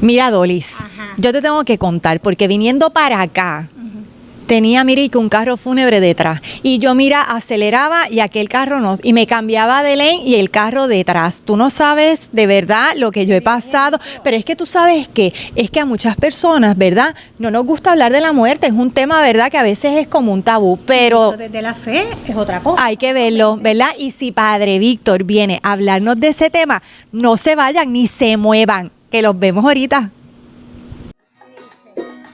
Mira, Dolis, Ajá. yo te tengo que contar, porque viniendo para acá, tenía, mira, y que un carro fúnebre detrás. Y yo, mira, aceleraba y aquel carro no. Y me cambiaba de lane y el carro detrás. Tú no sabes de verdad lo que yo he pasado. Pero es que tú sabes que es que a muchas personas, ¿verdad? No nos gusta hablar de la muerte. Es un tema, ¿verdad? Que a veces es como un tabú. Pero Desde la fe es otra cosa. hay que verlo, ¿verdad? Y si Padre Víctor viene a hablarnos de ese tema, no se vayan ni se muevan, que los vemos ahorita.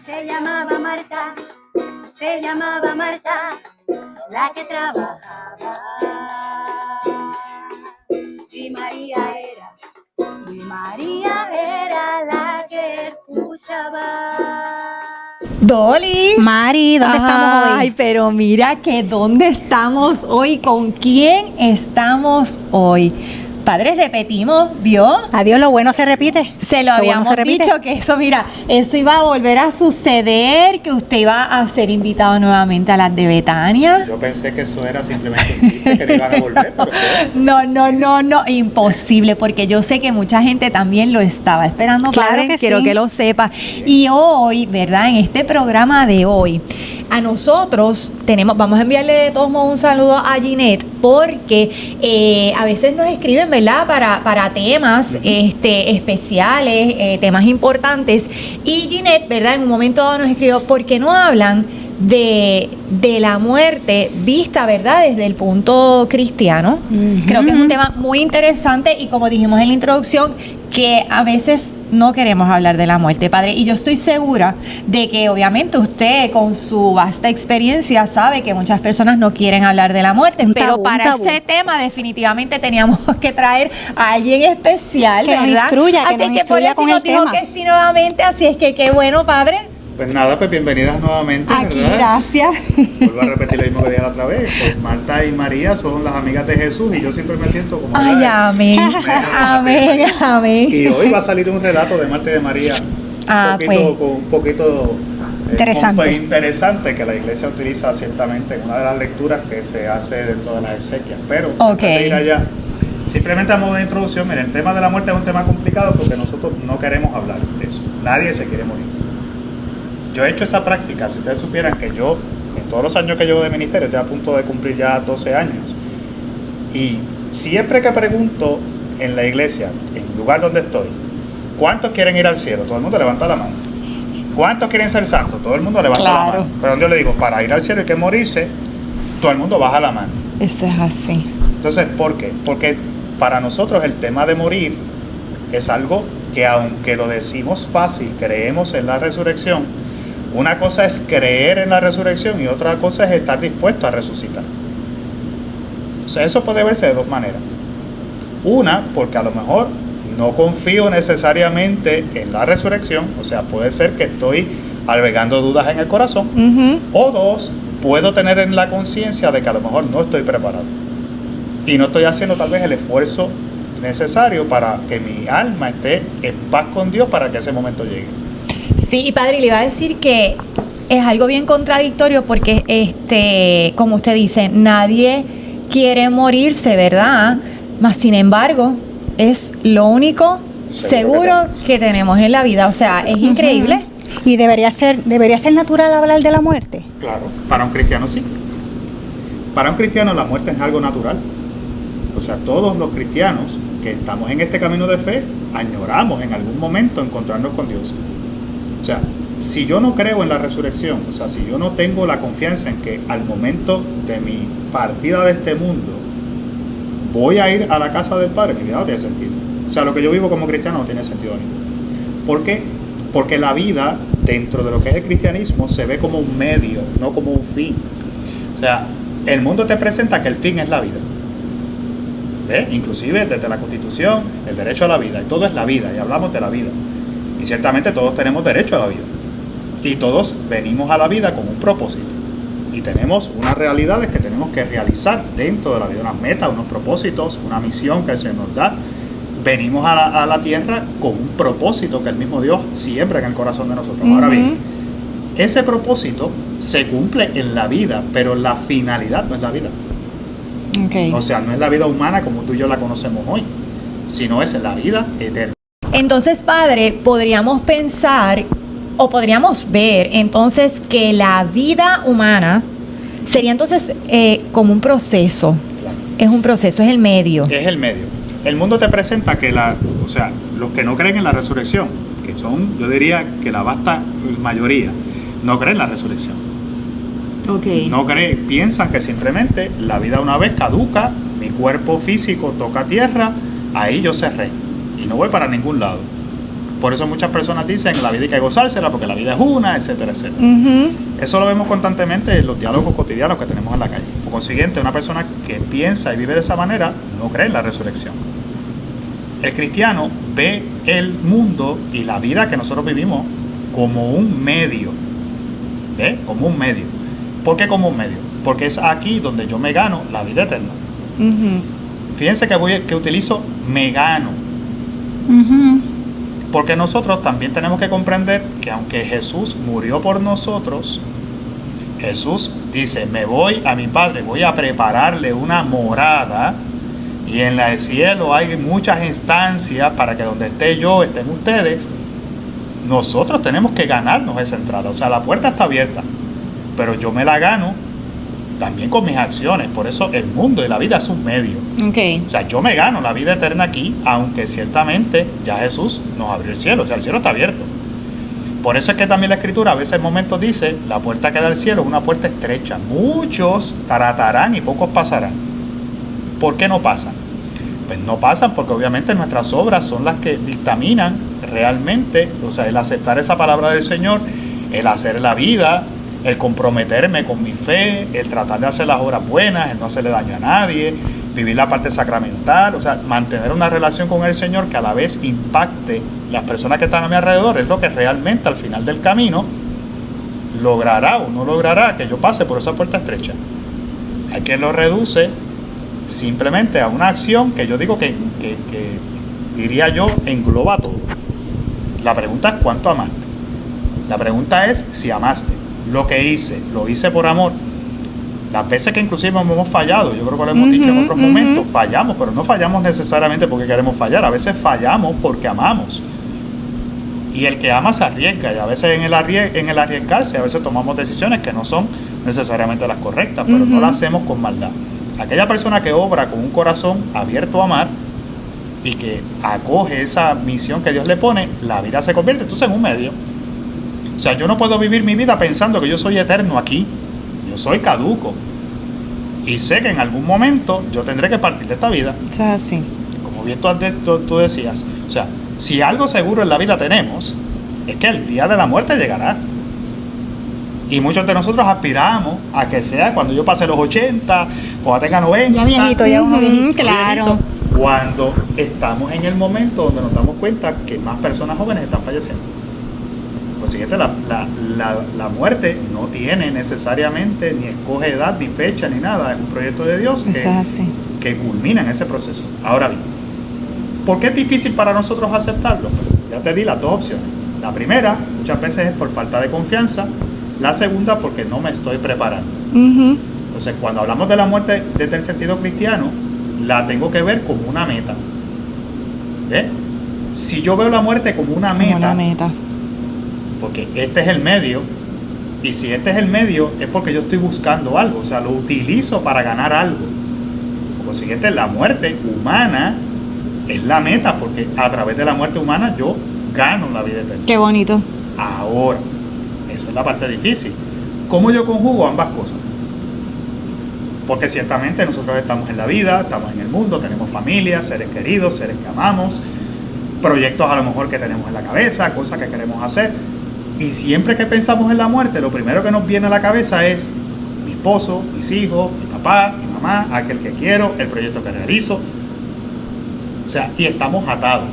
Se llamaba Marta, se llamaba Marta, la que trabajaba. Y María era la que escuchaba. Dolis. Mari, ¿dónde estamos hoy? Ay, pero mira que ¿dónde estamos hoy? ¿Con quién estamos hoy? Padre, repetimos, ¿vio? Adiós, lo bueno se repite. Se lo Lo bueno habíamos se repite. dicho que eso, mira, eso iba a volver a suceder, que usted iba a ser invitado nuevamente a las de Betania. Yo pensé que eso era simplemente un chiste que no iban a volver, pero No, imposible, porque yo sé que mucha gente también lo estaba esperando, Claro padre, que quiero sí. que lo sepa. Y hoy, ¿verdad? En este programa de hoy, a nosotros vamos a enviarle de todos modos un saludo a Ginette, porque a veces nos escriben, ¿verdad? Para temas especiales, temas importantes. Y Ginette, ¿verdad? En un momento dado nos escribió, ¿por qué no hablan de la muerte vista, ¿verdad? Desde el punto cristiano? Creo que es un tema muy interesante y como dijimos en la introducción, que a veces no queremos hablar de la muerte, padre. Y yo estoy segura de que obviamente usted con su vasta experiencia sabe que muchas personas no quieren hablar de la muerte, Un pero tabú, para un tabú. ese tema definitivamente teníamos que traer a alguien especial, Que nos ¿verdad? instruya, que así nos es que por instruya eso con nos el dijo tema. que sí nuevamente, así es que qué bueno, padre. pues nada, pues bienvenidas nuevamente, Aquí, ¿verdad? gracias. Vuelvo a repetir lo mismo que dije la otra vez. Pues Marta y María son las amigas de Jesús y yo siempre me siento como... Ay, amén, amén, amén. Y hoy va a salir un relato de Marta y de María un poquito Interesante. interesante que la iglesia utiliza ciertamente en una de las lecturas que se hace dentro de las exequias. Pero Ok. antes de ir allá, simplemente a modo de introducción, miren, el tema de la muerte es un tema complicado porque nosotros no queremos hablar de eso. Nadie se quiere morir. Yo he hecho esa práctica, si ustedes supieran que yo, en todos los años que llevo de ministerio, estoy a punto de cumplir ya 12 años, y siempre que pregunto en la iglesia, en el lugar donde estoy, ¿cuántos quieren ir al cielo? Todo el mundo levanta la mano. ¿Cuántos quieren ser santos? Todo el mundo levanta la Claro. mano. Pero yo le digo, para ir al cielo hay que morirse, todo el mundo baja la mano. Eso es así. Entonces, ¿por qué? Porque para nosotros el tema de morir es algo que aunque lo decimos fácil, creemos en la resurrección, una cosa es creer en la resurrección y otra cosa es estar dispuesto a resucitar. O sea, eso puede verse de dos maneras. Una, porque a lo mejor no confío necesariamente en la resurrección, o sea, puede ser que estoy albergando dudas en el corazón. O dos, puedo tener en la conciencia de que a lo mejor no estoy preparado y no estoy haciendo tal vez el esfuerzo necesario para que mi alma esté en paz con Dios para que ese momento llegue. Sí, y padre, le iba a decir que es algo bien contradictorio porque, como usted dice, nadie quiere morirse, ¿verdad? Mas, sin embargo, es lo único seguro que tenemos en la vida. O sea, es increíble. Y debería ser natural hablar de la muerte. Claro, para un cristiano sí. Para un cristiano la muerte es algo natural. O sea, todos los cristianos que estamos en este camino de fe añoramos en algún momento encontrarnos con Dios. O sea, si yo no creo en la resurrección, o sea, si yo no tengo la confianza en que al momento de mi partida de este mundo voy a ir a la casa del Padre, mi vida no tiene sentido. O sea, lo que yo vivo como cristiano no tiene sentido ninguno. ¿Por qué? Porque la vida dentro de lo que es el cristianismo se ve como un medio, no como un fin. O sea, el mundo te presenta que el fin es la vida. ¿Ves? Inclusive desde la Constitución, el derecho a la vida, y todo es la vida, y hablamos de la vida. Y ciertamente todos tenemos derecho a la vida. Y todos venimos a la vida con un propósito. Y tenemos unas realidades que tenemos que realizar dentro de la vida, unas metas, unos propósitos, una misión que se nos da. Venimos a la tierra con un propósito que el mismo Dios siembra en el corazón de nosotros. Ahora bien, ese propósito se cumple en la vida, pero la finalidad no es la vida. Okay. O sea, no es la vida humana como tú y yo la conocemos hoy, sino es la vida eterna. Entonces, Padre, podríamos pensar o podríamos ver entonces que la vida humana sería entonces como un proceso. Claro. Es un proceso, es el medio. Es el medio. El mundo te presenta que los que no creen en la resurrección, que son, yo diría que la vasta mayoría, no creen en la resurrección. Okay. No creen, piensan que simplemente la vida una vez caduca, mi cuerpo físico toca tierra, ahí yo cerré y no voy para ningún lado. Por eso muchas personas dicen la vida hay que gozársela porque la vida es una, etcétera, etcétera. Uh-huh. Eso lo vemos constantemente en los diálogos cotidianos que tenemos en la calle. Por consiguiente, una persona que piensa y vive de esa manera no cree en la resurrección. El cristiano ve el mundo y la vida que nosotros vivimos como un medio. ¿Ve? Como un medio. ¿Por qué como un medio? Porque es aquí donde yo me gano la vida eterna. Uh-huh. Fíjense que utilizo me gano. Ujú. Porque nosotros también tenemos que comprender que aunque Jesús murió por nosotros, Jesús dice, me voy a mi Padre, voy a prepararle una morada, y en el cielo hay muchas instancias para que donde esté yo, estén ustedes. Nosotros tenemos que ganarnos esa entrada. O sea, la puerta está abierta, pero yo me la gano también con mis acciones. Por eso el mundo y la vida es un medio. Okay. O sea, yo me gano la vida eterna aquí, aunque ciertamente ya Jesús nos abrió el cielo. O sea, el cielo está abierto. Por eso es que también la Escritura a veces en momentos dice, la puerta que da al cielo es una puerta estrecha. Muchos tratarán y pocos pasarán. ¿Por qué no pasan? Pues no pasan porque obviamente nuestras obras son las que dictaminan realmente, o sea, el aceptar esa palabra del Señor, el hacer la vida, el comprometerme con mi fe, el tratar de hacer las obras buenas, el no hacerle daño a nadie, vivir la parte sacramental, o sea, mantener una relación con el Señor que a la vez impacte las personas que están a mi alrededor, es lo que realmente al final del camino logrará o no logrará que yo pase por esa puerta estrecha. Hay quien lo reduce simplemente a una acción que yo digo que diría yo engloba todo. La pregunta es ¿cuánto amaste? La pregunta es si amaste. Lo que hice, lo hice por amor. Las veces que inclusive hemos fallado, yo creo que lo hemos dicho en otros momentos, fallamos, pero no fallamos necesariamente porque queremos fallar, a veces fallamos porque amamos. Y el que ama se arriesga, y a veces en el arriesgarse, a veces tomamos decisiones que no son necesariamente las correctas, pero no las hacemos con maldad. Aquella persona que obra con un corazón abierto a amar y que acoge esa misión que Dios le pone, la vida se convierte entonces en un medio. O sea, yo no puedo vivir mi vida pensando que yo soy eterno aquí. Yo soy caduco. Y sé que en algún momento yo tendré que partir de esta vida. Eso es así. Como bien tú decías. O sea, si algo seguro en la vida tenemos, es que el día de la muerte llegará. Y muchos de nosotros aspiramos a que sea cuando yo pase los 80, cuando tenga 90. Ya viejito, ya uno viejito. Claro. Cuando estamos en el momento donde nos damos cuenta que más personas jóvenes están falleciendo. Por siguiente, la muerte no tiene necesariamente ni escoge edad, ni fecha, ni nada. Es un proyecto de Dios que culmina en ese proceso. Ahora bien, ¿por qué es difícil para nosotros aceptarlo? Ya te di las dos opciones. La primera, muchas veces es por falta de confianza. La segunda, porque no me estoy preparando. Entonces, cuando hablamos de la muerte desde el sentido cristiano, la tengo que ver como una meta. ¿Ve? Si yo veo la muerte como una meta, porque este es el medio, y si este es el medio es porque yo estoy buscando algo, o sea, lo utilizo para ganar algo. Por consiguiente, la muerte humana es la meta, porque a través de la muerte humana yo gano la vida eterna. Qué bonito. Ahora, eso es la parte difícil. ¿Cómo yo conjugo ambas cosas? Porque ciertamente nosotros estamos en la vida, estamos en el mundo, tenemos familia, seres queridos, seres que amamos, proyectos a lo mejor que tenemos en la cabeza, cosas que queremos hacer. Y siempre que pensamos en la muerte, lo primero que nos viene a la cabeza es mi esposo, mis hijos, mi papá, mi mamá, aquel que quiero, el proyecto que realizo. O sea, y estamos atados.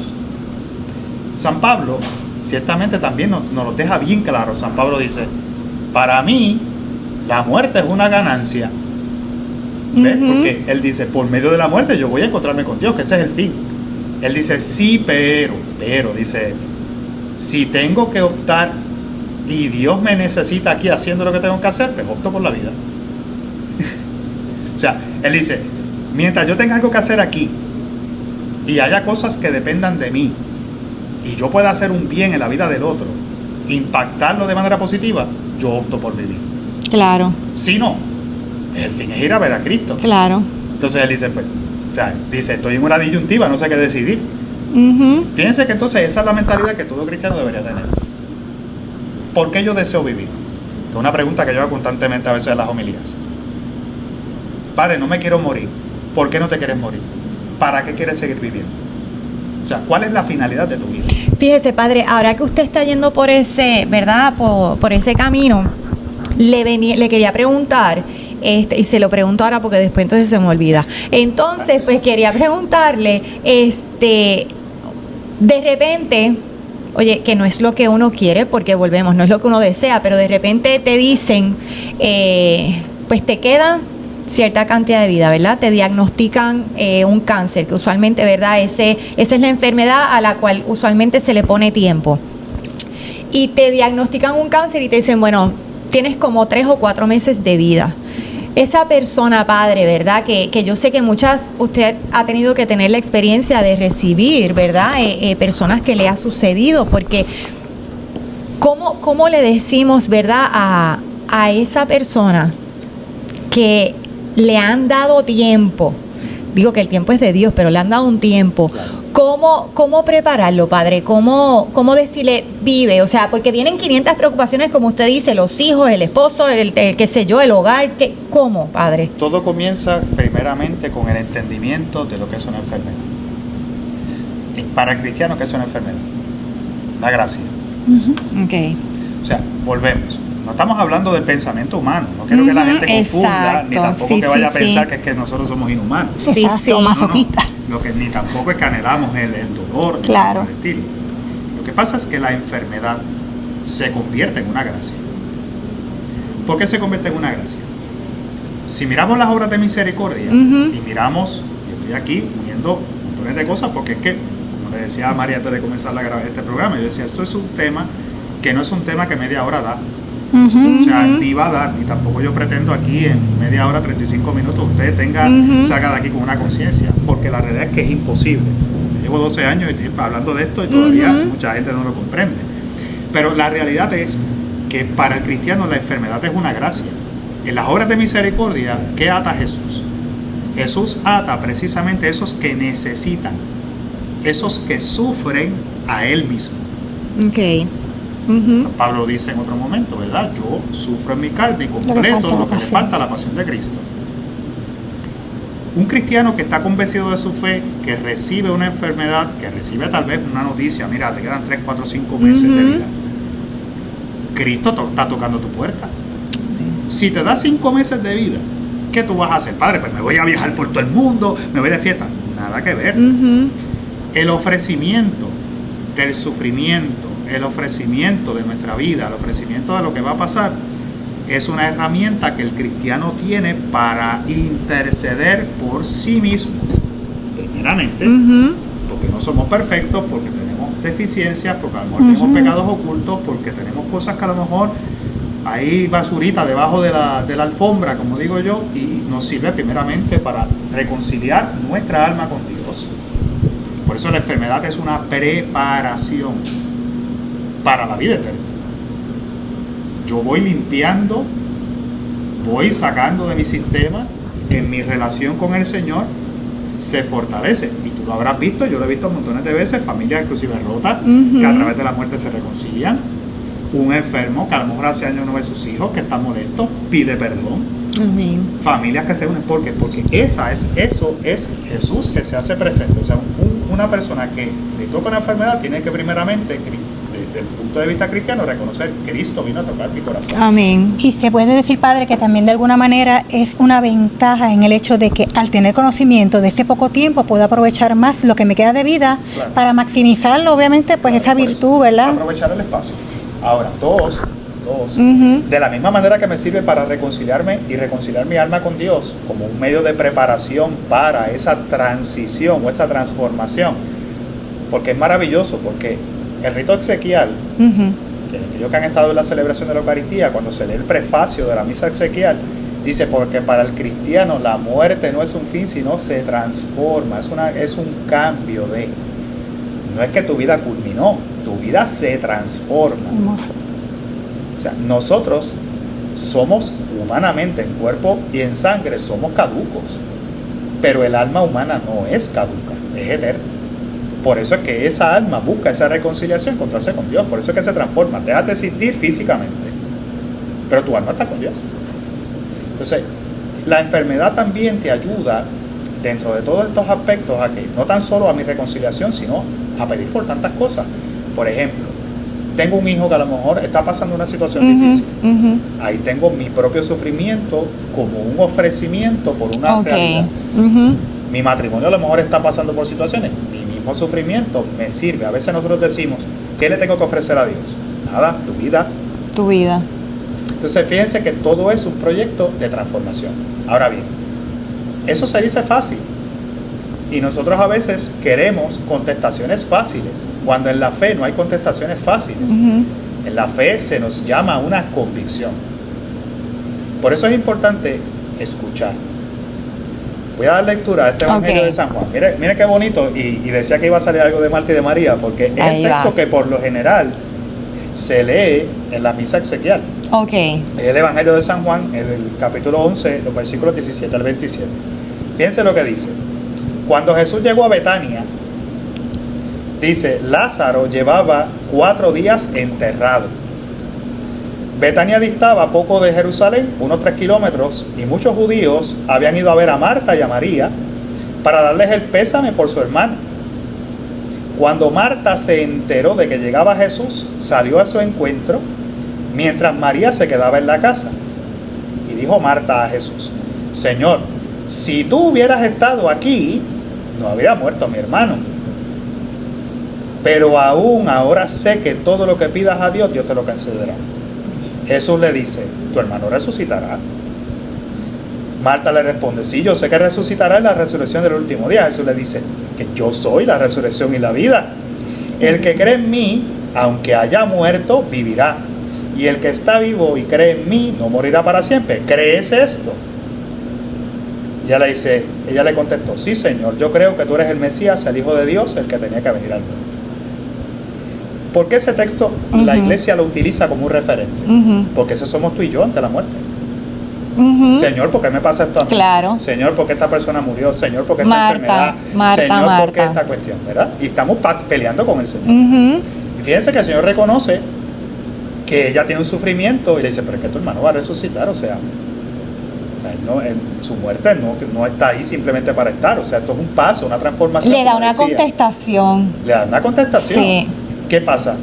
San Pablo ciertamente también nos lo deja bien claro. San Pablo dice, para mí la muerte es una ganancia. ¿Ves? Porque él dice, por medio de la muerte yo voy a encontrarme con Dios, que ese es el fin. Él dice, sí, pero, dice, si tengo que optar y Dios me necesita aquí haciendo lo que tengo que hacer, pues opto por la vida. O sea, él dice, mientras yo tenga algo que hacer aquí y haya cosas que dependan de mí, y yo pueda hacer un bien en la vida del otro, impactarlo de manera positiva, yo opto por vivir. Claro, Si no, el fin es ir a ver a Cristo. claro. Entonces él dice, pues, o sea, dice, estoy en una disyuntiva, no sé qué decidir. Ujú. Fíjense que entonces esa es la mentalidad que todo cristiano debería tener. ¿Por qué yo deseo vivir? Es una pregunta que yo hago constantemente a veces en las homilías. Padre, no me quiero morir. ¿Por qué no te quieres morir? ¿Para qué quieres seguir viviendo? O sea, ¿cuál es la finalidad de tu vida? Fíjese, padre, ahora que usted está yendo por ese, ¿verdad? Por ese camino, le quería preguntar, y se lo pregunto ahora porque después entonces se me olvida. Entonces, pues quería preguntarle, de repente, oye, que no es lo que uno quiere, porque volvemos, no es lo que uno desea, pero de repente te dicen, pues te queda cierta cantidad de vida, ¿verdad? Te diagnostican un cáncer, que usualmente, ¿verdad? Esa es la enfermedad a la cual usualmente se le pone tiempo. Y te diagnostican un cáncer y te dicen, bueno, tienes como 3 o 4 meses de vida. Esa persona, padre, ¿verdad? Que yo sé que usted ha tenido que tener la experiencia de recibir, ¿verdad? Personas que le ha sucedido, porque ¿cómo le decimos, ¿verdad? A esa persona que le han dado tiempo, digo que el tiempo es de Dios, pero le han dado un tiempo, ¿cómo prepararlo, padre? ¿Cómo decirle, vive? O sea, porque vienen 500 preocupaciones, como usted dice, los hijos, el esposo, el qué sé yo, el hogar, ¿cómo, padre? Todo comienza primeramente con el entendimiento de lo que es una enfermedad. Y para el cristiano, ¿qué es una enfermedad? La gracia. Okay. O sea, volvemos. No estamos hablando del pensamiento humano. No quiero que la gente confunda, ni tampoco sí, que vaya a sí, pensar sí. que es que nosotros somos inhumanos. Sí, Exacto, sí. masoquista. Ni tampoco es que anhelamos el dolor, ni Claro. nada por el estilo. Lo que pasa es que la enfermedad se convierte en una gracia. ¿Por qué se convierte en una gracia? Si miramos las obras de misericordia y miramos, yo estoy aquí uniendo montones de cosas porque es que, como le decía a María antes de comenzar a grabar este programa, yo decía, esto es un tema que no es un tema que media hora da. O sea, ni va a dar, ni tampoco yo pretendo aquí en media hora, 35 minutos, usted salga de aquí con una conciencia, porque la realidad es que es imposible. Llevo 12 años hablando de esto y todavía mucha gente no lo comprende. Pero la realidad es que para el cristiano la enfermedad es una gracia. En las obras de misericordia, ¿qué ata Jesús? Jesús ata precisamente esos que necesitan, esos que sufren a Él mismo. Okay. Pablo dice en otro momento, ¿verdad? Yo sufro en mi carne y Lo que completo falta lo que le falta a la pasión de Cristo. Un cristiano que está convencido de su fe, que recibe una enfermedad, que recibe tal vez una noticia, mira, te quedan 3, 4, 5 meses de vida. Cristo está tocando tu puerta. Si te da 5 meses de vida, ¿qué tú vas a hacer? Padre, pues me voy a viajar por todo el mundo, me voy de fiesta. Nada que ver. El ofrecimiento del sufrimiento, el ofrecimiento de nuestra vida, el ofrecimiento de lo que va a pasar, es una herramienta que el cristiano tiene para interceder por sí mismo. Primeramente, porque no somos perfectos, porque tenemos deficiencias, porque a lo mejor tenemos pecados ocultos, porque tenemos cosas que a lo mejor hay basurita debajo de la alfombra, como digo yo, y nos sirve primeramente para reconciliar nuestra alma con Dios. Por eso la enfermedad es una preparación para la vida eterna. Yo voy limpiando, voy sacando de mi sistema, en mi relación con el Señor se fortalece. Y tú lo habrás visto, yo lo he visto montones de veces, familias inclusive rotas, que a través de la muerte se reconcilian. Un enfermo que a lo mejor hace años no ve a sus hijos, que está molesto, pide perdón. Amén. Familias que se unen, ¿por qué? Porque eso es Jesús que se hace presente. O sea, una persona que le toca una enfermedad tiene que primeramente, desde el punto de vista cristiano, reconocer que Cristo vino a tocar mi corazón. Amén. Y se puede decir, padre, que también de alguna manera es una ventaja en el hecho de que al tener conocimiento de ese poco tiempo puedo aprovechar más lo que me queda de vida para maximizarlo, obviamente, pues esa virtud, ¿verdad? Aprovechar el espacio. Ahora, dos, de la misma manera que me sirve para reconciliarme y reconciliar mi alma con Dios como un medio de preparación para esa transición o esa transformación, porque es maravilloso, porque el rito exequial, que aquellos que han estado en la celebración de la Eucaristía, cuando se lee el prefacio de la misa exequial, dice, porque para el cristiano la muerte no es un fin, sino se transforma, es un cambio de... no es que tu vida culminó, tu vida se transforma. Hermoso. O sea, nosotros somos humanamente, en cuerpo y en sangre, somos caducos. Pero el alma humana no es caduca, es eterna. Por eso es que esa alma busca esa reconciliación, encontrarse con Dios. Por eso es que se transforma. Deja de existir físicamente, pero tu alma está con Dios. Entonces, la enfermedad también te ayuda, dentro de todos estos aspectos, a que no tan solo a mi reconciliación, sino a pedir por tantas cosas. Por ejemplo, tengo un hijo que a lo mejor está pasando una situación difícil. Ahí tengo mi propio sufrimiento como un ofrecimiento por una realidad. Mi matrimonio a lo mejor está pasando por situaciones. Mi mismo sufrimiento me sirve. A veces nosotros decimos, ¿qué le tengo que ofrecer a Dios? Nada, tu vida. Tu vida. Entonces fíjense que todo es un proyecto de transformación. Ahora bien, eso se dice fácil. Y nosotros a veces queremos contestaciones fáciles, cuando en la fe no hay contestaciones fáciles. En la fe se nos llama una convicción. Por eso es importante escuchar. Voy a dar lectura a este Evangelio de San Juan. Mire qué bonito, y decía que iba a salir algo de Marta y de María, porque es el texto que por lo general se lee en la misa exequial. Es el Evangelio de San Juan, el capítulo 11, los versículos 17 al 27. Fíjense lo que dice. Cuando Jesús llegó a Betania, dice, Lázaro llevaba 4 días enterrado. Betania distaba poco de Jerusalén, unos 3 kilómetros, y muchos judíos habían ido a ver a Marta y a María para darles el pésame por su hermano. Cuando Marta se enteró de que llegaba Jesús, salió a su encuentro, mientras María se quedaba en la casa. Y dijo Marta a Jesús, Señor, si tú hubieras estado aquí, no habría muerto mi hermano. Pero aún ahora sé que todo lo que pidas a Dios, Dios te lo concederá. Jesús le dice, tu hermano resucitará. Marta le responde, sí, yo sé que resucitará en la resurrección del último día. Jesús le dice, que yo soy la resurrección y la vida. El que cree en mí, aunque haya muerto, vivirá. Y el que está vivo y cree en mí, no morirá para siempre. ¿Crees esto? Ella le contestó, sí, Señor, yo creo que tú eres el Mesías, el Hijo de Dios, el que tenía que venir al mundo. ¿Por qué ese texto la iglesia lo utiliza como un referente? Porque ese somos tú y yo ante la muerte. Señor, ¿por qué me pasa esto a mí? Claro. Señor, ¿por qué esta persona murió? Señor, ¿por qué esta enfermedad? Señor, ¿por qué esta cuestión? ¿Verdad? Y estamos peleando con el Señor. Y fíjense que el Señor reconoce que ella tiene un sufrimiento y le dice, pero es que tu hermano va a resucitar, o sea, su muerte no está ahí simplemente para estar, o sea, esto es un paso, una transformación. Le da una contestación. Le da una contestación. Sí. ¿Qué pasa?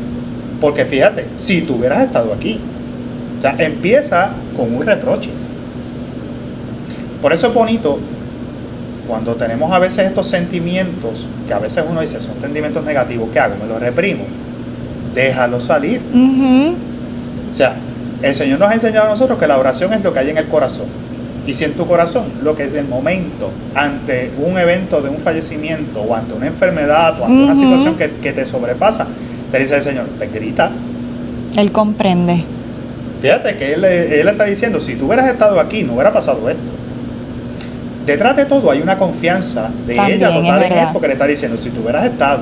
Porque fíjate, si tú hubieras estado aquí, o sea, empieza con un reproche. Por eso es bonito cuando tenemos a veces estos sentimientos, que a veces uno dice, son sentimientos negativos, ¿qué hago? ¿Me los reprimo? Déjalo salir. O sea, el Señor nos ha enseñado a nosotros que la oración es lo que hay en el corazón. Y si en tu corazón, lo que es el momento, ante un evento de un fallecimiento, o ante una enfermedad, o ante una situación que te sobrepasa, te dice el Señor, le grita. Él comprende. Fíjate que él está diciendo, si tú hubieras estado aquí, no hubiera pasado esto. Detrás de todo hay una confianza de También, ella total en él, verdad. porque le está diciendo, si tú hubieras estado.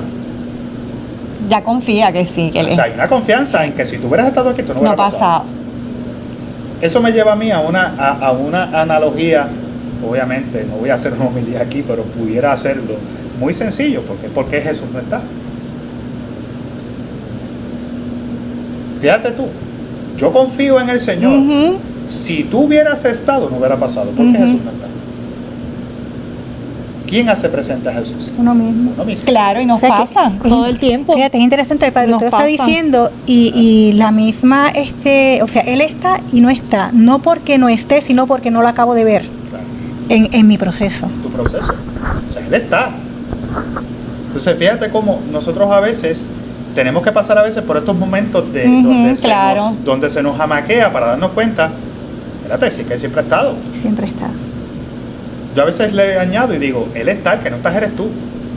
Ya confía que sí. Que O sea, hay una confianza en que si tú hubieras estado aquí, tú no hubieras pasado. Eso me lleva a mí a una analogía, obviamente, no voy a hacer una homilía aquí, pero pudiera hacerlo muy sencillo, ¿por qué Jesús no está? Fíjate tú, yo confío en el Señor. Si tú hubieras estado, no hubiera pasado. ¿Por qué Jesús no está? ¿Quién hace presente a Jesús? Uno mismo. Uno mismo. Claro, y nos O sea, que pasa todo el tiempo. Fíjate, es interesante, el Padre Nos usted está pasa. diciendo y la misma, o sea, él está y no está, no porque no esté, sino porque no lo acabo de ver Claro. en mi proceso. Tu proceso. O sea, Él está. Entonces, fíjate cómo nosotros a veces tenemos que pasar a veces por estos momentos donde se nos jamaquea para darnos cuenta, espérate, sí que Él siempre ha estado. Siempre está. Yo a veces le añado y digo, Él está, el que no estás eres tú,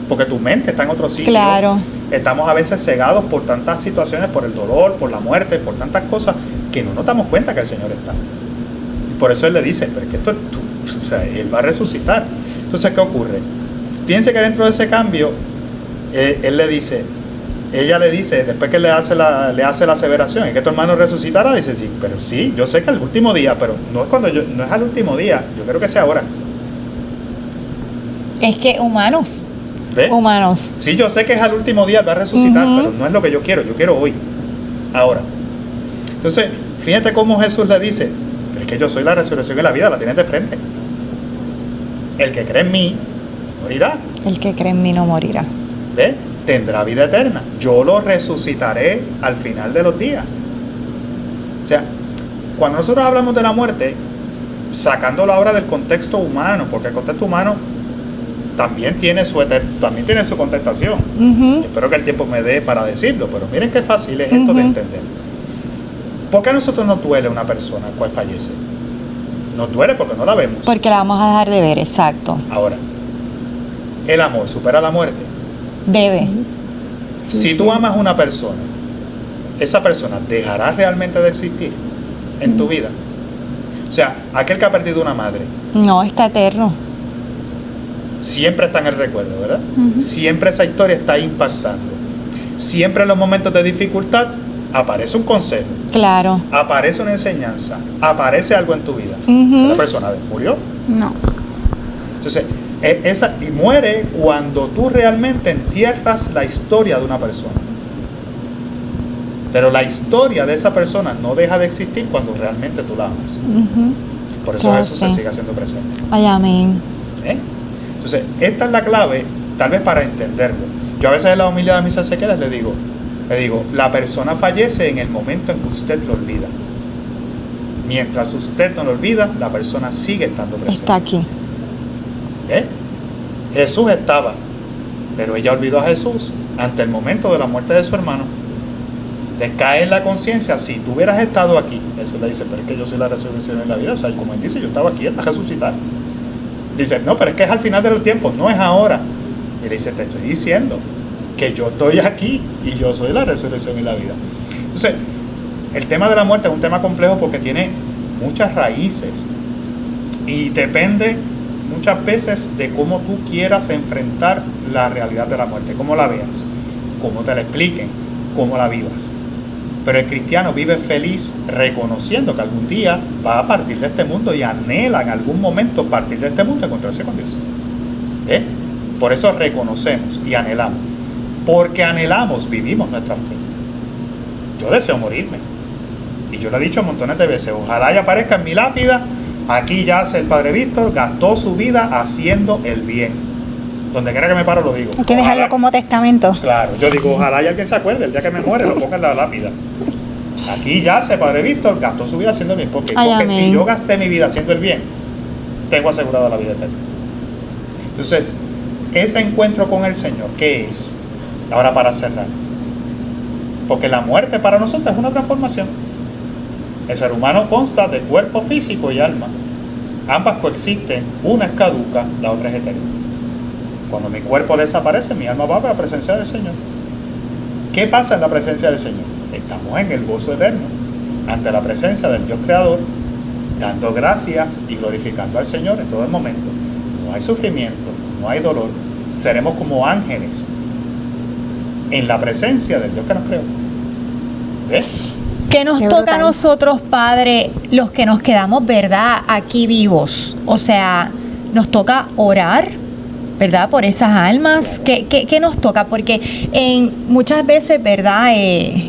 porque tu mente está en otro sitio. Claro. Estamos a veces cegados por tantas situaciones, por el dolor, por la muerte, por tantas cosas, que no nos damos cuenta que el Señor está. Y por eso Él le dice, pero es que esto es tú, o sea, Él va a resucitar. Entonces, ¿qué ocurre? Fíjense que dentro de ese cambio, Él le dice, ella le dice, después que le hace la aseveración, es que tu hermano resucitará, dice, sí, pero sí, yo sé que al último día, pero no es al último día, yo creo que sea ahora. Es que humanos. ¿Ves? Humanos. Sí, yo sé que es al último día, va a resucitar, pero no es lo que yo quiero hoy, ahora. Entonces, fíjate cómo Jesús le dice, es que yo soy la resurrección y la vida, la tienes de frente. El que cree en mí, morirá. El que cree en mí no morirá. ¿Ves? Tendrá vida eterna. Yo lo resucitaré al final de los días. O sea, cuando nosotros hablamos de la muerte, sacándolo ahora del contexto humano, porque el contexto humano también tiene su contestación. Espero que el tiempo me dé para decirlo, pero miren qué fácil es esto de entender. ¿Por qué a nosotros nos duele una persona cual fallece? Nos duele porque no la vemos. Porque la vamos a dejar de ver, exacto. Ahora, el amor supera la muerte. Debe. Si tú amas a una persona, esa persona dejará realmente de existir en tu vida. O sea, aquel que ha perdido una madre, No, está eterno. siempre está en el recuerdo, ¿verdad? Siempre esa historia está impactando. Siempre en los momentos de dificultad aparece un consejo, Claro. aparece una enseñanza, aparece algo en tu vida. La persona murió. No. Entonces, y muere cuando tú realmente entierras la historia de una persona. Pero la historia de esa persona no deja de existir cuando realmente tú la amas. Por eso Claro, Jesús se sí. sigue haciendo presente. Ay, amén. ¿Eh? Entonces, esta es la clave, tal vez para entenderlo. Yo a veces en la homilía de mis Ezequieles le digo, la persona fallece en el momento en que usted lo olvida. Mientras usted no lo olvida, la persona sigue estando presente. Está aquí. ¿Eh? Jesús estaba, pero ella olvidó a Jesús ante el momento de la muerte de su hermano. Le cae en la conciencia, si tú hubieras estado aquí, Jesús le dice, pero es que yo soy la resurrección en la vida, o sea, como él dice, yo estaba aquí, él va a resucitar. Dice, no, pero es que es al final de los tiempos, no es ahora. Y le dice, te estoy diciendo que yo estoy aquí y yo soy la resurrección y la vida. Entonces, el tema de la muerte es un tema complejo porque tiene muchas raíces y depende muchas veces de cómo tú quieras enfrentar la realidad de la muerte, cómo la veas, cómo te la expliquen, cómo la vivas. Pero el cristiano vive feliz reconociendo que algún día va a partir de este mundo y anhela en algún momento partir de este mundo y encontrarse con Dios. Por eso reconocemos y anhelamos. Porque anhelamos, vivimos nuestra fe. Yo deseo morirme. Y yo lo he dicho montones de veces. Ojalá y aparezca en mi lápida. Aquí yace el Padre Víctor, gastó su vida haciendo el bien. Donde quiera que me paro lo digo. Hay que dejarlo como testamento. Claro, yo digo, ojalá y alguien se acuerde, el día que me muere lo ponga en la lápida. Aquí yace Padre Víctor, gastó su vida haciendo el bien. Porque si yo gasté mi vida haciendo el bien, tengo asegurada la vida eterna. Entonces, ese encuentro con el Señor, ¿qué es? Ahora para cerrar. Porque la muerte para nosotros es una transformación. El ser humano consta de cuerpo físico y alma. Ambas coexisten, una es caduca, la otra es eterna. Cuando mi cuerpo desaparece, mi alma va a la presencia del Señor. ¿Qué pasa en la presencia del Señor? Estamos en el gozo eterno, ante la presencia del Dios Creador, dando gracias y glorificando al Señor en todo el momento. No hay sufrimiento, no hay dolor. Seremos como ángeles en la presencia del Dios que nos creó. ¿Ves? ¿Qué nos Qué toca a brutal. nosotros, Padre, los que nos quedamos, verdad, aquí vivos? O sea, nos toca orar, ¿verdad? Por esas almas. ¿Qué nos toca? Porque muchas veces, ¿verdad?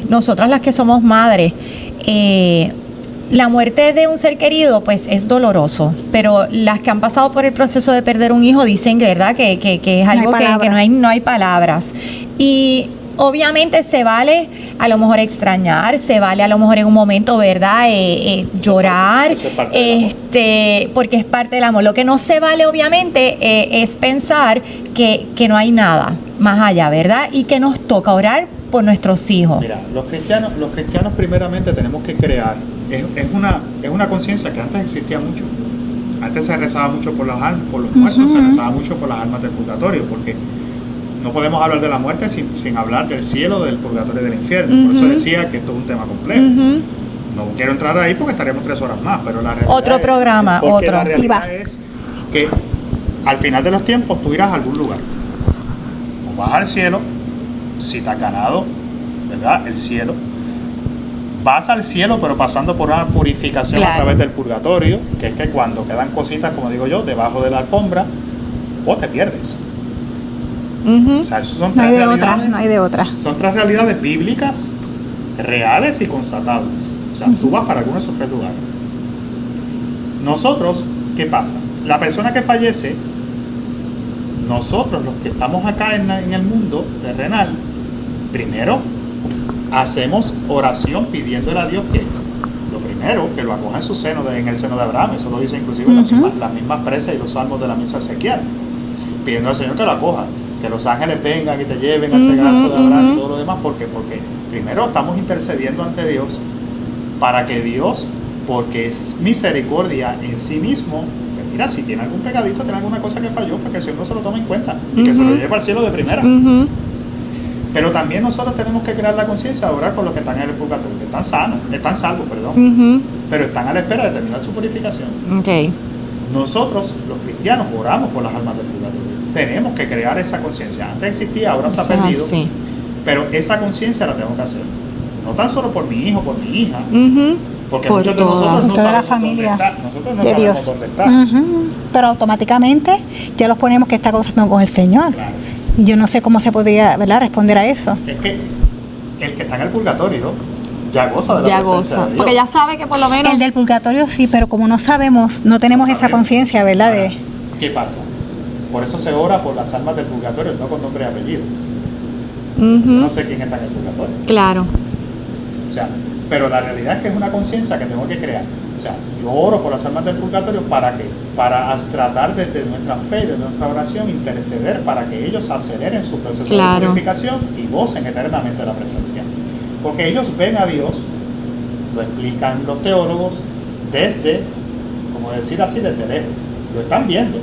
Nosotras las que somos madres, la muerte de un ser querido, pues es doloroso. Pero las que han pasado por el proceso de perder un hijo dicen, ¿verdad? Que es algo que no hay palabras. Y obviamente se vale a lo mejor extrañar, se vale a lo mejor en un momento, ¿verdad? Llorar, Eso es parte del amor. porque es parte del amor. Lo que no se vale obviamente es pensar que no hay nada más allá, ¿verdad? Y que nos toca orar por nuestros hijos. Mira, los cristianos primeramente tenemos que crear, es una conciencia que antes existía mucho. Antes se rezaba mucho por los muertos, se rezaba mucho por las almas del purgatorio, porque no podemos hablar de la muerte sin hablar del cielo, del purgatorio y del infierno. Por eso decía que esto es un tema complejo. No quiero entrar ahí porque estaríamos 3 horas más, pero la realidad Otro programa, porque otro. La realidad es que al final de los tiempos tú irás a algún lugar. O vas al cielo, si te has ganado, ¿verdad?, el cielo, vas al cielo, pero pasando por una purificación Claro. a través del purgatorio, que es que cuando quedan cositas, como digo yo, debajo de la alfombra, o te pierdes. Ujú. O sea, esos son No hay tres de otra, realidades. no hay de otra. Son tres realidades bíblicas, reales y constatables. O sea, tú vas para alguno de esos tres lugares. Nosotros, ¿qué pasa? La persona que fallece, nosotros los que estamos acá en el mundo terrenal, primero hacemos oración pidiéndole a Dios que, lo primero, que lo acoja en su seno, en el seno de Abraham. Eso lo dice inclusive las mismas preces y los salmos de la misa Ezequiel, pidiendo al Señor que lo acoja, que los ángeles vengan y te lleven al cegazo de Abraham y todo lo demás. ¿Por qué? Porque primero estamos intercediendo ante Dios para que Dios, porque es misericordia en sí mismo, pues mira, si tiene algún pegadito, tiene alguna cosa que falló, para que el Señor no se lo tome en cuenta y que se lo lleve al cielo de primera. Ujú. Pero también nosotros tenemos que crear la conciencia de orar por los que están en el purgatorio, que están sanos, están salvos, perdón, Ujú. pero están a la espera de terminar su purificación. Ok. Nosotros, los cristianos, oramos por las almas del purgatorio. Tenemos que crear esa conciencia. Antes existía, ahora se ha Eso es perdido, así. pero esa conciencia la tengo que hacer. No tan solo por mi hijo, por mi hija, Ujú. porque Por muchos de nosotros todas. no Toda la sabemos familia dónde está. Nosotros no de sabemos Dios. dónde está. Ujú. Pero automáticamente ya los ponemos que está gozando con el Señor. Claro. Y yo no sé cómo se podría, ¿verdad?, responder a eso. Es que el que está en el purgatorio ya goza de la Ya presencia goza. de Dios. Porque ya sabe que por lo menos. El del purgatorio sí, pero como no sabemos, no tenemos No esa sabemos. conciencia, ¿verdad? Ahora, De, ¿qué pasa? Por eso se ora por las almas del purgatorio, no con nombre y apellido. Yo Ujú. no sé quién está en el purgatorio. Claro. O sea, pero la realidad es que es una conciencia que tengo que crear. O sea, yo oro por las almas del purgatorio ¿para qué? Para tratar desde nuestra fe, desde nuestra oración, interceder para que ellos aceleren su proceso Claro. de purificación y gocen eternamente la presencia. Porque ellos ven a Dios, lo explican los teólogos, desde, como decir así, desde lejos. Lo están viendo,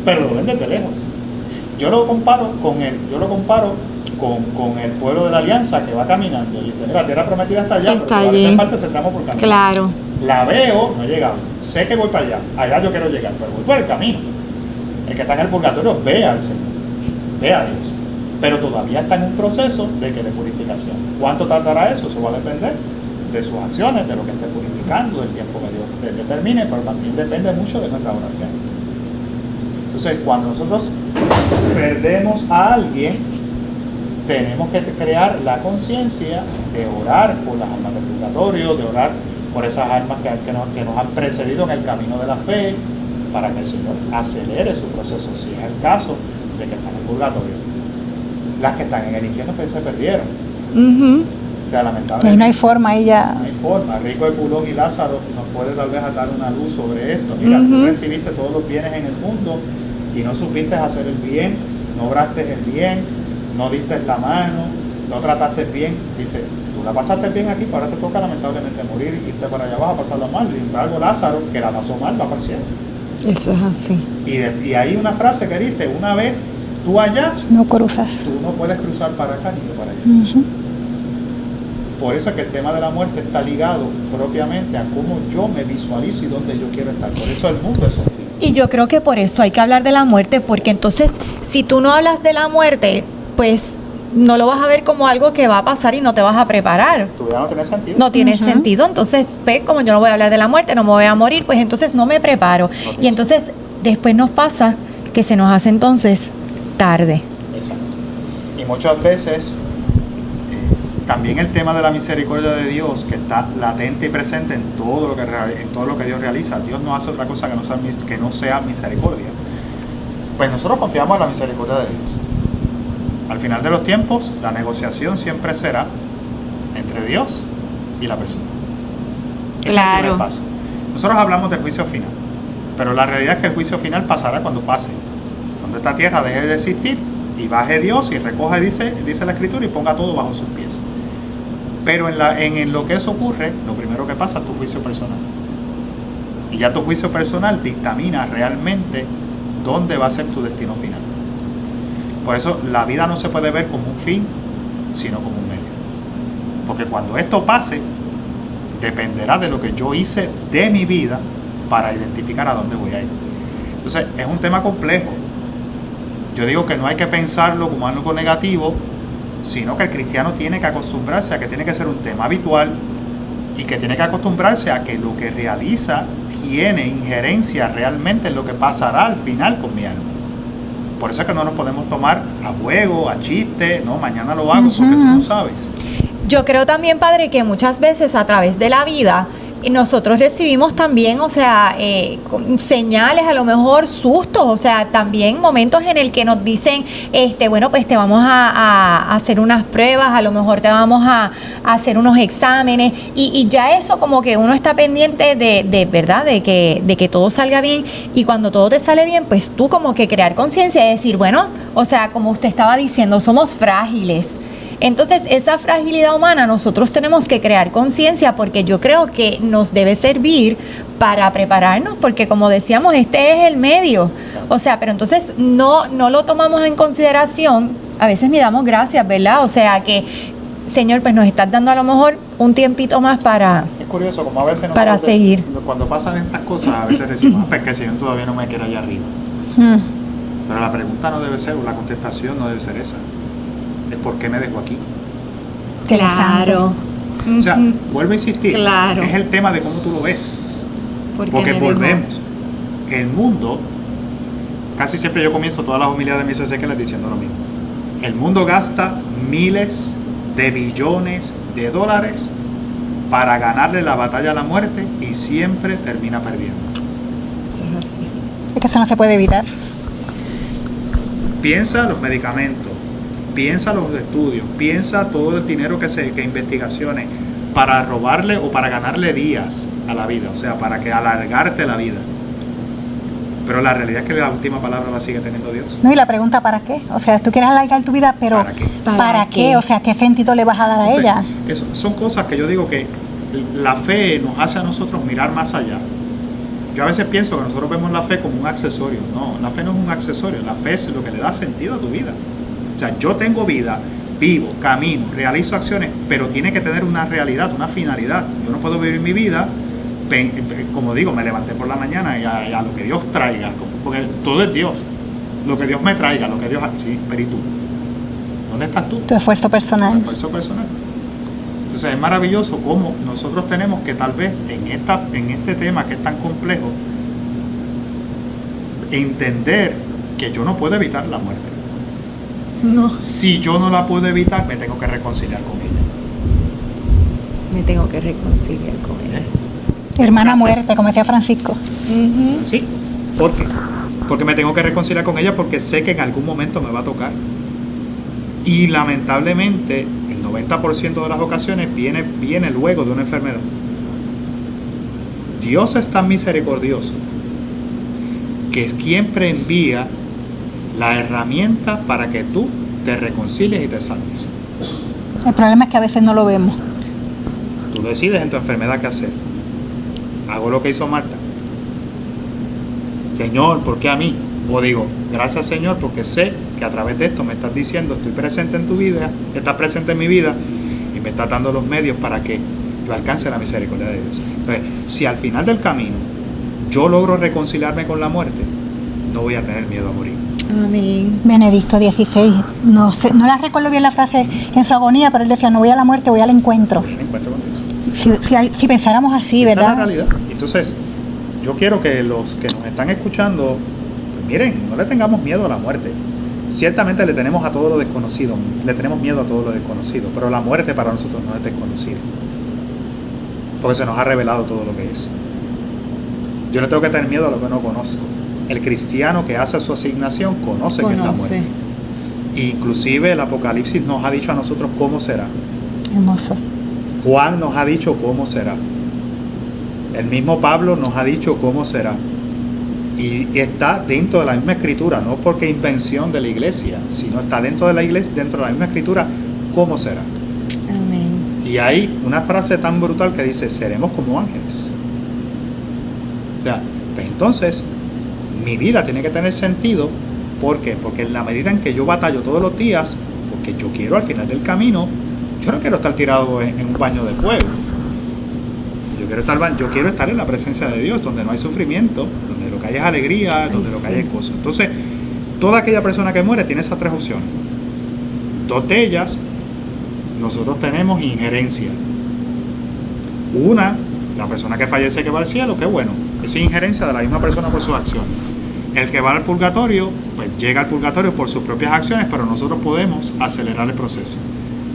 pero lo ven desde lejos. Yo lo comparo con el pueblo de la Alianza que va caminando y dice, mira, la tierra prometida está allá, Está pero todavía allí. me falta ese tramo por caminar. Claro. La veo, no he llegado, sé que voy para allá yo quiero llegar, pero voy por el camino. El que está en el purgatorio ve al Señor, ve a Dios, pero todavía está en un proceso de purificación. ¿Cuánto tardará eso? Eso va a depender de sus acciones, de lo que esté purificando, del tiempo que Dios determine, pero también depende mucho de nuestra oración. Entonces, cuando nosotros perdemos a alguien, tenemos que crear la conciencia de orar por las almas del purgatorio, de orar por esas almas que nos han precedido en el camino de la fe, para que el Señor acelere su proceso, si es el caso de que están en el purgatorio. Las que están en el infierno que se perdieron. Ujú. O sea, lamentablemente. ahí no hay forma, ahí ya. No hay forma. Rico, Epulón y Lázaro nos puede tal vez dar una luz sobre esto. Mira, tú Ujú. recibiste todos los bienes en el mundo y no supiste hacer el bien, no obraste el bien, no diste la mano, no trataste bien. Dice, tú la pasaste bien aquí, pero ahora te toca lamentablemente morir y irte para allá abajo a pasarlo mal. Sin embargo, Lázaro, que la pasó mal, va para el cielo. Eso es así. Y hay una frase que dice, una vez tú allá, No cruzas. tú no puedes cruzar para acá ni yo para allá. Ujú. Por eso es que el tema de la muerte está ligado propiamente a cómo yo me visualizo y dónde yo quiero estar. Por eso el mundo es un fin. Y yo creo que por eso hay que hablar de la muerte, porque entonces, si tú no hablas de la muerte, pues no lo vas a ver como algo que va a pasar y no te vas a preparar. Tu vida no tiene sentido. No tiene Ujú. sentido. Entonces, ve, como yo no voy a hablar de la muerte, no me voy a morir, pues entonces no me preparo. tiene Y entonces, después nos pasa que se nos hace entonces tarde. Exacto. Y muchas veces también el tema de la misericordia de Dios, que está latente y presente en todo lo que Dios realiza. Dios no hace otra cosa que no sea misericordia. Pues nosotros confiamos en la misericordia de Dios. Al final de los tiempos, la negociación siempre será entre Dios y la persona. Ese es el Claro. primer paso. Nosotros hablamos del juicio final, pero la realidad es que el juicio final pasará cuando pase. Cuando esta tierra deje de existir y baje Dios y recoja, dice la Escritura, y ponga todo bajo sus pies. Pero en lo que eso ocurre, lo primero que pasa es tu juicio personal. Y ya tu juicio personal dictamina realmente dónde va a ser tu destino final. Por eso la vida no se puede ver como un fin, sino como un medio. Porque cuando esto pase, dependerá de lo que yo hice de mi vida para identificar a dónde voy a ir. Entonces, es un tema complejo. Yo digo que no hay que pensarlo como algo negativo, sino que el cristiano tiene que acostumbrarse a que tiene que ser un tema habitual y que tiene que acostumbrarse a que lo que realiza tiene injerencia realmente en lo que pasará al final con mi alma. Por eso es que no nos podemos tomar a juego, a chiste, no, mañana lo hago porque tú no sabes. Yo creo también, padre, que muchas veces a través de la vida nosotros recibimos también, o sea, señales, a lo mejor sustos, o sea, también momentos en el que nos dicen, bueno, pues te vamos a hacer unas pruebas, a lo mejor te vamos a hacer unos exámenes, y ya eso como que uno está pendiente de verdad, de que todo salga bien, y cuando todo te sale bien, pues tú como que crear conciencia y decir, bueno, o sea, como usted estaba diciendo, somos frágiles. Entonces, esa fragilidad humana nosotros tenemos que crear conciencia, porque yo creo que nos debe servir para prepararnos, porque como decíamos, este es el medio. O sea, pero entonces no lo tomamos en consideración, a veces ni damos gracias, ¿verdad? O sea que, Señor, pues nos estás dando a lo mejor un tiempito más para... Es curioso, como a veces para seguir. Cuando pasan estas cosas, a veces decimos, pues que el Señor todavía no me quiere allá arriba. Pero la pregunta no debe ser, o la contestación no debe ser esa. Es ¿por qué me dejo aquí? Claro. O sea, vuelvo a insistir, Claro. es el tema de cómo tú lo ves. ¿Por qué Porque me volvemos. El mundo, casi siempre yo comienzo todas las homilías de mis Ezequiel diciendo lo mismo. El mundo gasta miles de billones de dólares para ganarle la batalla a la muerte y siempre termina perdiendo. Sí, es así. Es que eso no se puede evitar. Piensa los medicamentos, piensa los estudios, piensa todo el dinero que investigaciones para robarle o para ganarle días a la vida, o sea, para que alargarte la vida. Pero la realidad es que la última palabra la sigue teniendo Dios. No, y la pregunta, ¿para qué? O sea, tú quieres alargar tu vida, pero ¿Para qué? ¿para qué? O sea, ¿qué sentido le vas a dar a ella? Eso, son cosas que yo digo que la fe nos hace a nosotros mirar más allá. Yo a veces pienso que nosotros vemos la fe como un accesorio. No, la fe no es un accesorio, la fe es lo que le da sentido a tu vida. O sea, yo tengo vida, vivo, camino, realizo acciones, pero tiene que tener una realidad, una finalidad. Yo no puedo vivir mi vida, como digo, me levanté por la mañana y a lo que Dios traiga, porque todo es Dios. Lo que Dios me traiga, lo que Dios... Sí, pero ¿y tú? ¿Dónde estás tú? Tu esfuerzo Tu personal. esfuerzo personal. Entonces es maravilloso cómo nosotros tenemos que tal vez en este tema que es tan complejo, entender que yo no puedo evitar la muerte. No, Si yo no la puedo evitar, me tengo que reconciliar con ella. me tengo que reconciliar con él. Hermana muerte, como decía Francisco. ¿Sí? ¿Por qué? Porque me tengo que reconciliar con ella porque sé que en algún momento me va a tocar. Y lamentablemente, el 90% de las ocasiones viene luego de una enfermedad. Dios es tan misericordioso que siempre envía la herramienta para que tú te reconcilies y te salves. El problema es que a veces no lo vemos. Tú decides en tu enfermedad qué hacer. Hago lo que hizo Marta. Señor, ¿por qué a mí? O digo, gracias Señor, porque sé que a través de esto me estás diciendo, estoy presente en tu vida, estás presente en mi vida y me estás dando los medios para que yo alcance la misericordia de Dios. Entonces, si al final del camino yo logro reconciliarme con la muerte, no voy a tener miedo a morir. Amén. Benedicto XVI, no la recuerdo bien la frase en su agonía, pero él decía, no voy a la muerte, voy al encuentro. Voy al encuentro con Dios. Si pensáramos así, Esa ¿verdad? es la realidad. Entonces, yo quiero que los que nos están escuchando, pues miren, no le tengamos miedo a la muerte. Ciertamente le tenemos a todo lo desconocido, le tenemos miedo a todo lo desconocido, pero la muerte para nosotros no es desconocida, porque se nos ha revelado todo lo que es. Yo no tengo que tener miedo a lo que no conozco. El cristiano que hace su asignación conoce que es la muerte. Inclusive el Apocalipsis nos ha dicho a nosotros cómo será. Hermoso. Juan nos ha dicho cómo será. El mismo Pablo nos ha dicho cómo será. Y está dentro de la misma escritura, no porque invención de la iglesia, sino está dentro de la iglesia, dentro de la misma escritura, cómo será. Amén. Y hay una frase tan brutal que dice, seremos como ángeles. O sea, pues entonces, mi vida tiene que tener sentido. ¿Por qué? Porque en la medida en que yo batallo todos los días, porque yo quiero al final del camino, yo no quiero estar tirado en un baño de fuego. Yo quiero estar en la presencia de Dios, donde no hay sufrimiento, donde lo que hay es alegría, donde lo que hay es gozo. Entonces, toda aquella persona que muere tiene esas tres opciones. Dos de ellas nosotros tenemos injerencia. Una, la persona que fallece que va al cielo, qué bueno, es injerencia de la misma persona por sus acciones. El que va al purgatorio, pues llega al purgatorio por sus propias acciones, pero nosotros podemos acelerar el proceso.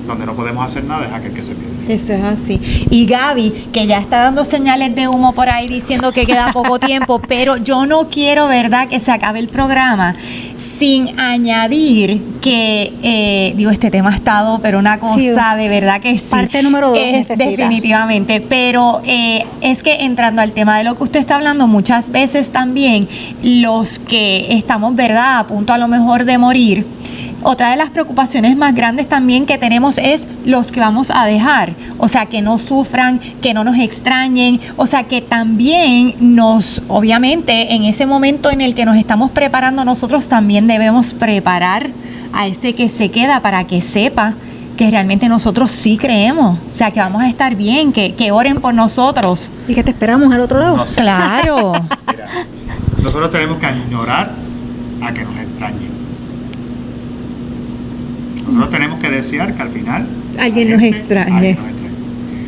Donde no podemos hacer nada es aquel que se pierde. Eso es así. Y Gaby, que ya está dando señales de humo por ahí diciendo que queda poco tiempo, pero yo no quiero, ¿verdad?, que se acabe el programa sin añadir que, este tema ha estado, pero una cosa de verdad que sí. Parte número 2 es definitivamente. Pero es que entrando al tema de lo que usted está hablando, muchas veces también los que estamos, ¿verdad?, a punto a lo mejor de morir, otra de las preocupaciones más grandes también que tenemos es los que vamos a dejar, o sea, que no sufran, que no nos extrañen, o sea, que también obviamente, en ese momento en el que nos estamos preparando, nosotros también debemos preparar a ese que se queda para que sepa que realmente nosotros sí creemos, o sea, que vamos a estar bien, que oren por nosotros. Y que te esperamos al otro lado. No sé. Claro. Mira, nosotros tenemos que añorar a que nos extrañen. Nosotros tenemos que desear que al final Alguien nos extrañe.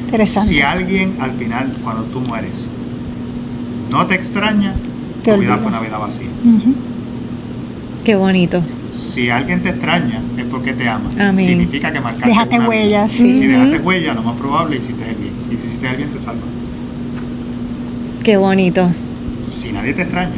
Interesante. Si alguien al final, cuando tú mueres, no te extraña, Te tu vida olvida. fue una vida vacía. Ujú. Qué bonito. Si alguien te extraña, es porque te ama. Amén. Significa que marcaste Dejaste una vida. huellas, sí. Si Ujú. dejaste huella, lo más probable hiciste el bien. Y si hiciste el bien, te salvas. Qué bonito. Si nadie te extraña,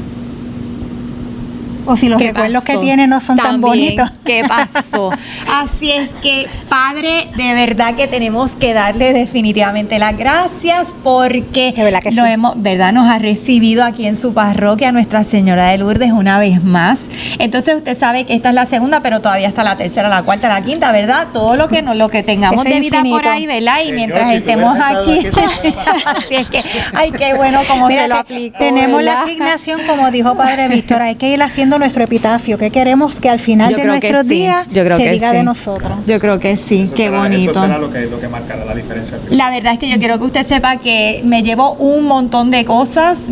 O si los ¿Qué recuerdos que pasó? tiene no son tan También, bonitos. ¿qué pasó? Así es que, Padre, de verdad que tenemos que darle definitivamente las gracias porque De verdad que lo sí. hemos, ¿verdad? Nos ha recibido aquí en su parroquia Nuestra Señora de Lourdes una vez más. Entonces usted sabe que esta es la segunda, pero todavía está la tercera, la cuarta, la quinta, ¿verdad? Todo lo que tengamos Ese de vida por infinito. ahí, ¿verdad? Y Señor, mientras si tú estemos hubieras estado aquí, aquí, así es que, ay, qué bueno como Mira, se lo te- aplicó. tenemos la ¿verdad? asignación, como dijo Padre Víctor, hay que ir haciendo nuestro epitafio, que queremos que al final Yo de creo que nuestros sí, días yo creo se que diga sí. de nosotros. Yo creo que sí, eso qué será, bonito. Eso será lo que marcará la diferencia. al final. La verdad es que yo quiero que usted sepa que me llevo un montón de cosas,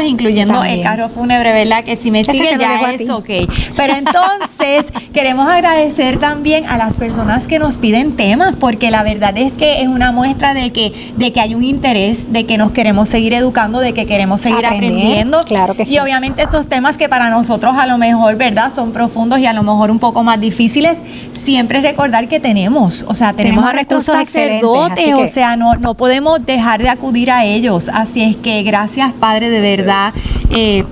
incluyendo También. el carro fúnebre, ¿verdad? Que si me Ese sigue te lo ya dejo a es ti. ok. Pero entonces queremos agradecer también a las personas que nos piden temas, porque la verdad es que es una muestra de que hay un interés, de que nos queremos seguir educando, de que queremos seguir Aprender, aprendiendo. claro que sí. Y obviamente esos temas que para nosotros a lo mejor, ¿verdad? Son profundos y a lo mejor un poco más difíciles, siempre recordar que tenemos a nuestros recursos excelentes, sacerdotes, así que- o sea, no podemos dejar de acudir a ellos. Así es que gracias, Padre, de verdad,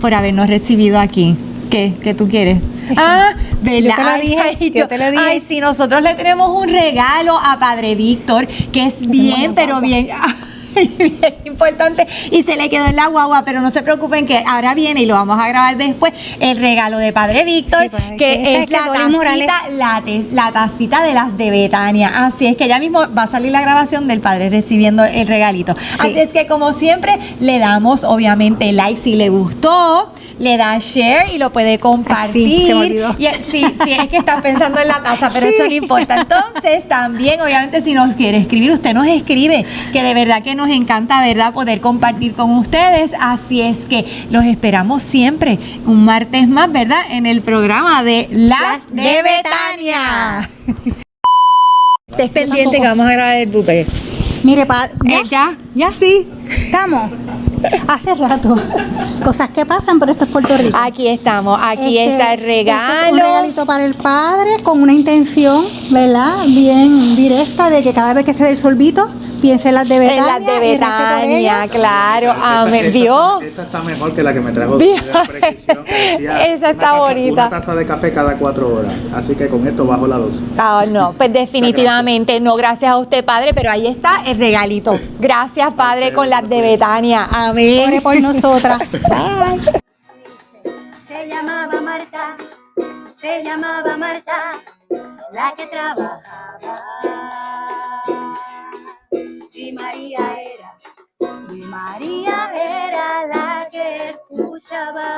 por habernos recibido aquí. ¿Qué tú quieres? Ah, ¿verdad? Yo te lo dije, yo te lo dije. Ay, sí, nosotros le tenemos un regalo a Padre Víctor, que es bien, pero bien... bien importante, y se le quedó en la guagua, pero no se preocupen que ahora viene y lo vamos a grabar después, el regalo de Padre Víctor, Sí, pues, que que es es la que Doris Morales- tacita, la tacita de las de Betania. Así es que ya mismo va a salir la grabación del Padre recibiendo el regalito. Así es que, como siempre, le damos obviamente like si le gustó, le da share y lo puede compartir. Ay, sí, se me olvidó. Y, sí, es que estás pensando en la taza, pero eso no importa. Entonces, también, obviamente, si nos quiere escribir, usted nos escribe, que de verdad que nos encanta, ¿verdad?, poder compartir con ustedes. Así es que los esperamos siempre, un martes más, ¿verdad?, en el programa de Las de Betania. Estés pendiente que vamos a grabar el blooper. Mire, ¿Ya? ¿Ya? Sí. Estamos. Hace rato. Cosas que pasan, pero esto es Puerto Rico. Aquí estamos, aquí está el Este es un regalo. regalito para el padre con una intención, ¿verdad? Bien directa de que cada vez que se dé el sorbito, piense en las de En Betania. las de y rece por Betania, ellas. claro. Amén. ¿Vio? Esta está mejor que la que me trajo ¿Vio? de la prescripción, que decía Esa está bonita. Una taza de café cada 4 horas. Así que con esto bajo la dosis. Ah, no, pues definitivamente no, gracias a usted, Padre, pero ahí está el regalito. Gracias, Padre, con las de Betania. Amén. Ore por nosotras. Se llamaba Marta, se llamaba Marta, la que trabajaba. Y María era la que escuchaba.